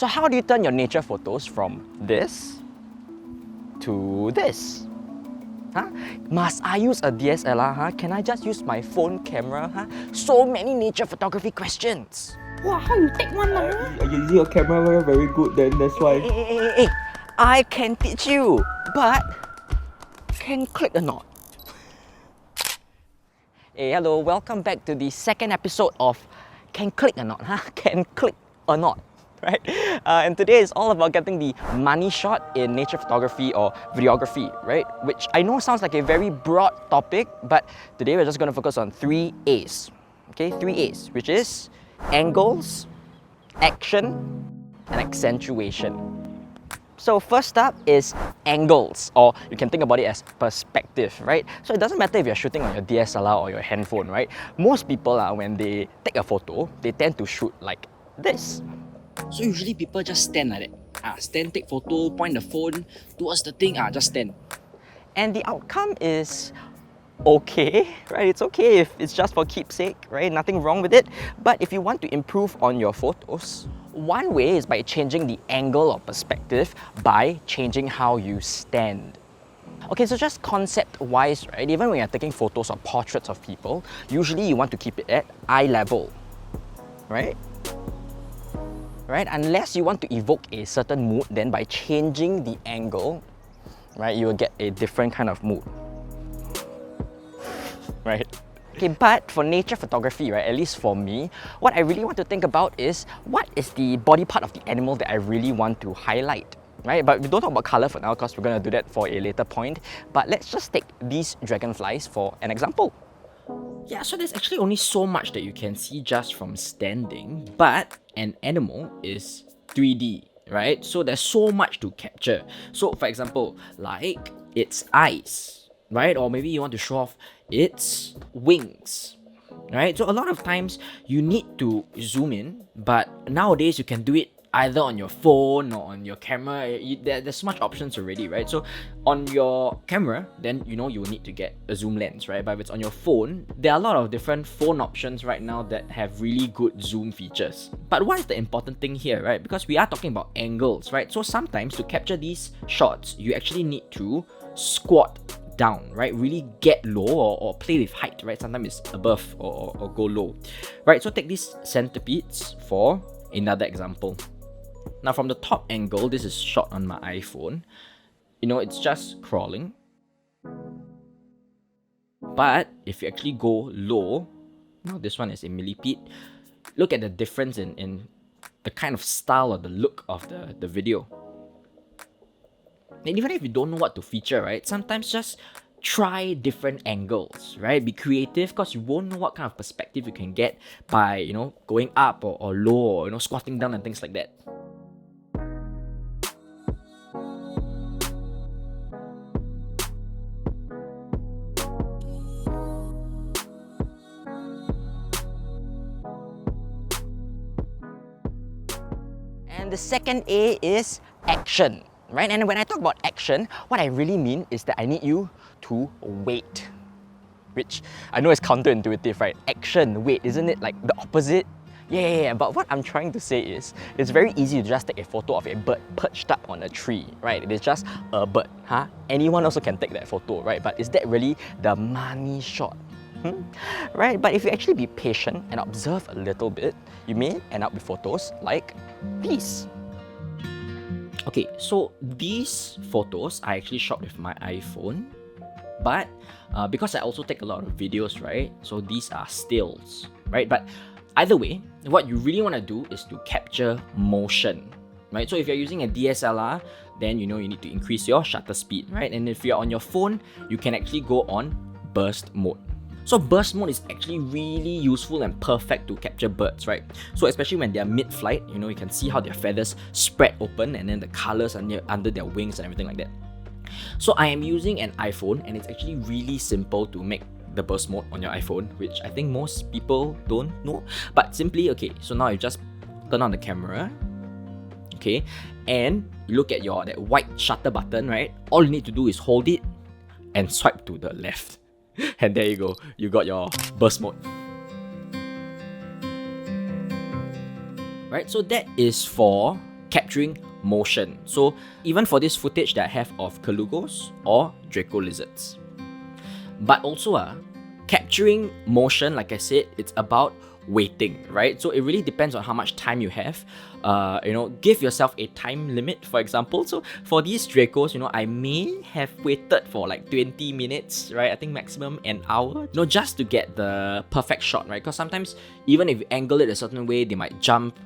So how do you turn your nature photos from this to this? Huh? Must I use a DSLR? Huh? Can I just use my phone camera? Huh? So many nature photography questions. Wow, how you take one? You're using your camera very good, then that's why. Hey. I can teach you, but can click or not? Hey, hello, welcome back to the second episode of Can Click or Not, huh? Can click or not, right? And today is all about getting the money shot in nature photography or videography, right? Which I know sounds like a very broad topic, but today we're just going to focus on 3 A's, okay? 3 A's, which is angles, action, and accentuation. So first up is angles, or you can think about it as perspective, right? So it doesn't matter if you're shooting on your DSLR or your handphone, right? Most people, when they take a photo, they tend to shoot like this. So usually people just stand like that. Stand, take photo, point the phone towards the thing, just stand. And the outcome is okay, right? It's okay if it's just for keepsake, right? Nothing wrong with it. But if you want to improve on your photos, one way is by changing the angle or perspective by changing how you stand. Okay, so just concept-wise, right? Even when you're taking photos or portraits of people, usually you want to keep it at eye level, right? Right? Unless you want to evoke a certain mood, then by changing the angle, right, you will get a different kind of mood. Right? Okay, but for nature photography, right, at least for me, what I really want to think about is what is the body part of the animal that I really want to highlight, right? But we don't talk about color for now because we're going to do that for a later point. But let's just take these dragonflies for an example. Yeah, so there's actually only so much that you can see just from standing, but an animal is 3D, right? So there's so much to capture. So for example, like its eyes, right? Or maybe you want to show off its wings, right? So a lot of times you need to zoom in, but nowadays you can do it either on your phone or on your camera. There's so much options already, right? So on your camera, then you will need to get a zoom lens, right? But if it's on your phone, there are a lot of different phone options right now that have really good zoom features. But what is the important thing here, right? Because we are talking about angles, right? So sometimes to capture these shots, you actually need to squat down, right? Really get low or play with height, right? Sometimes it's above or go low, right? So take these centipedes for another example. Now from the top angle, this is shot on my iPhone. It's just crawling. But if you actually go low, this one is a millipede. Look at the difference in the kind of style or the look of the video. And even if you don't know what to feature, right, sometimes just try different angles, right? Be creative because you won't know what kind of perspective you can get by, going up or low or, squatting down and things like that. And the second A is action. Right? And when I talk about action, what I really mean is that I need you to wait. Which I know is counterintuitive, right? Action, wait, isn't it like the opposite? Yeah. But what I'm trying to say is, it's very easy to just take a photo of a bird perched up on a tree, right? It is just a bird, huh? Anyone also can take that photo, right? But is that really the money shot? Right? But if you actually be patient and observe a little bit, you may end up with photos like these. Okay, so these photos I actually shot with my iPhone, but because I also take a lot of videos, right? So these are stills, right? But either way, what you really want to do is to capture motion, right? So if you're using a DSLR, then you need to increase your shutter speed, right? And if you're on your phone, you can actually go on burst mode. So burst mode is actually really useful and perfect to capture birds, right? So especially when they're mid-flight, you can see how their feathers spread open and then the colors are under their wings and everything like that. So I am using an iPhone and it's actually really simple to make the burst mode on your iPhone, which I think most people don't know. But simply, okay, so now you just turn on the camera, okay, and you look at that white shutter button, right? All you need to do is hold it and swipe to the left. And there you go, you got your burst mode. Right, so that is for capturing motion. So even for this footage that I have of Kalugos or Draco lizards. But also capturing motion, like I said, it's about waiting, right? So it really depends on how much time you have. Give yourself a time limit, for example. So for these Dracos, I may have waited for like 20 minutes, right? I think maximum an hour, just to get the perfect shot, right? Because sometimes even if you angle it a certain way, they might jump,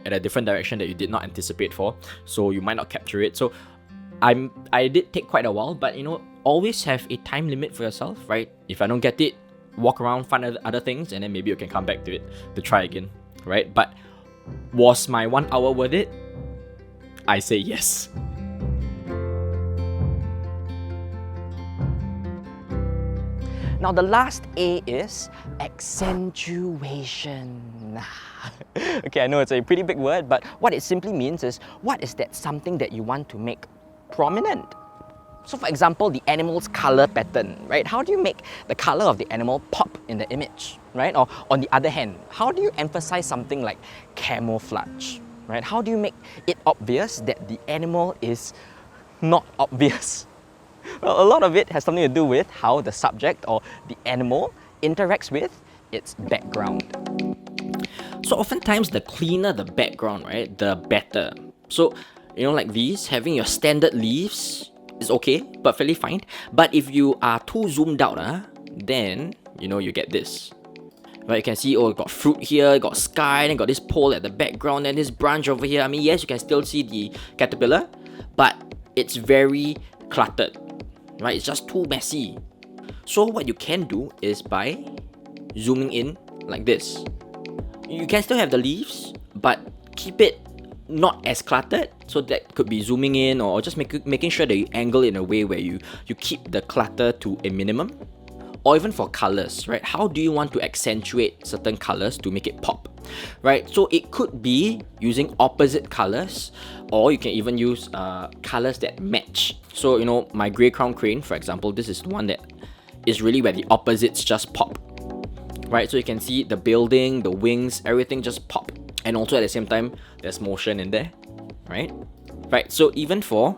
at a different direction that you did not anticipate for. So you might not capture it. So I did take quite a while, but always have a time limit for yourself, right? If I don't get it, walk around, find other things, and then maybe you can come back to it to try again, right? But was my 1 hour worth it? I say yes. Now the last A is accentuation. Okay, I know it's a pretty big word, but what it simply means is, what is that something that you want to make prominent? So for example, the animal's color pattern, right? How do you make the color of the animal pop in the image, right? Or on the other hand, how do you emphasize something like camouflage, right? How do you make it obvious that the animal is not obvious? Well, a lot of it has something to do with how the subject or the animal interacts with its background. So oftentimes the cleaner the background, right, the better. So, like these, having your standard leaves is okay, but fairly fine. But if you are too zoomed out, then, you get this. Right, you can see, got fruit here, got sky, then got this pole at the background, and this branch over here. I mean, yes, you can still see the caterpillar, but it's very cluttered, right? It's just too messy. So what you can do is by zooming in like this. You can still have the leaves, but keep it not as cluttered. So that could be zooming in or just making sure that you angle it in a way where you keep the clutter to a minimum. Or even for colors, right? How do you want to accentuate certain colors to make it pop, right? So it could be using opposite colors, or you can even use colors that match. So, my grey crown crane, for example, this is one that is really where the opposites just pop, right? So you can see the building, the wings, everything just pop. And also at the same time, there's motion in there, right? Right, so even for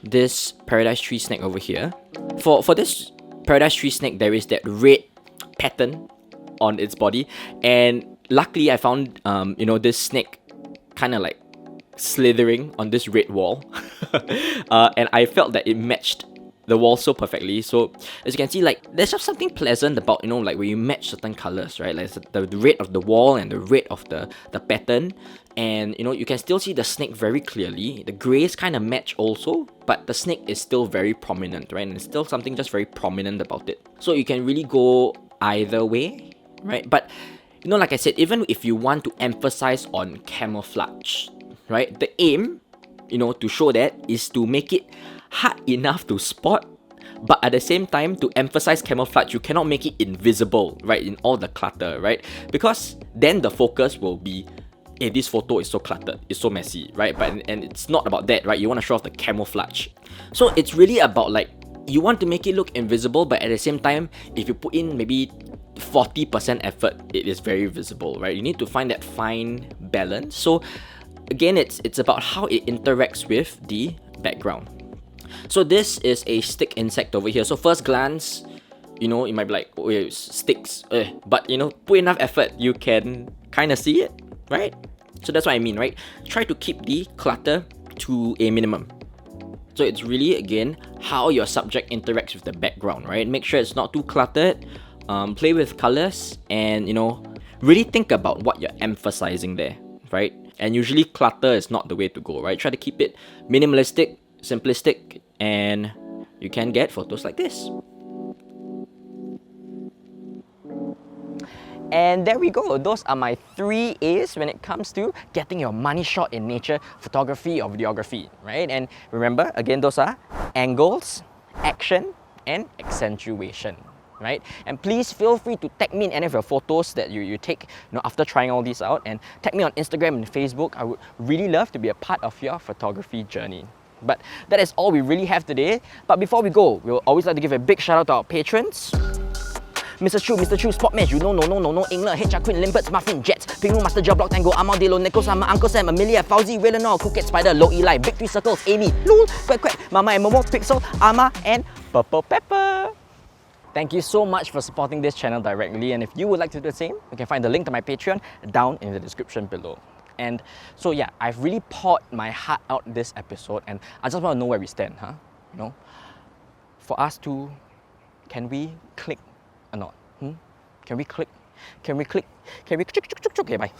this paradise tree snake over here, for this paradise tree snake, there is that red pattern on its body. And luckily I found, this snake kind of like slithering on this red wall. And I felt that it matched the wall so perfectly. So as you can see, like, there's just something pleasant about, like when you match certain colors, right? Like the red of the wall and the red of the pattern. And you can still see the snake very clearly. The grays kind of match also, but the snake is still very prominent, right? And there's still something just very prominent about it. So you can really go either way, right? But like I said, even if you want to emphasize on camouflage, right? The aim, to show that is to make it hard enough to spot, but at the same time, to emphasize camouflage, you cannot make it invisible, right? In all the clutter, right? Because then the focus will be, hey, this photo is so cluttered, it's so messy, right? And it's not about that, right? You want to show off the camouflage. So it's really about, like, you want to make it look invisible, but at the same time, if you put in maybe 40% effort, it is very visible, right? You need to find that fine balance. So again, it's about how it interacts with the background. So this is a stick insect over here. So first glance, you might be like, oh, yeah, sticks. But put enough effort, you can kind of see it, right? So that's what I mean, right? Try to keep the clutter to a minimum. So it's really, again, how your subject interacts with the background, right? Make sure it's not too cluttered. Play with colors and, really think about what you're emphasizing there, right? And usually clutter is not the way to go, right? Try to keep it minimalistic, simplistic, and you can get photos like this. And there we go. Those are my 3 A's when it comes to getting your money shot in nature photography or videography, right? And remember, again, those are angles, action, and accentuation, right? And please feel free to tag me in any of your photos that you take after trying all these out, and tag me on Instagram and Facebook. I would really love to be a part of your photography journey. But that is all we really have today. But before we go, we'll always like to give a big shout out to our patrons. Mr. True, Spot Mesh, you know, no, Engler, HR Queen, Limberts, Muffin, Jets, Pingu, Master Job, Block Tango, Amadillo, Nichols, Sama, Uncle Sam, Amelia, Fauzi, Relenor, Crooked Spider, Low Eli, Big Three Circles, Amy, Lul, Quack, Mama and Momo, Pixel, Ama, and Purple Pepper. Thank you so much for supporting this channel directly, and if you would like to do the same, you can find the link to my Patreon down in the description below. And so yeah, I've really poured my heart out this episode, and I just want to know where we stand, huh? You know, for us to, can we click or not? Can we click? Can we click? Okay, bye.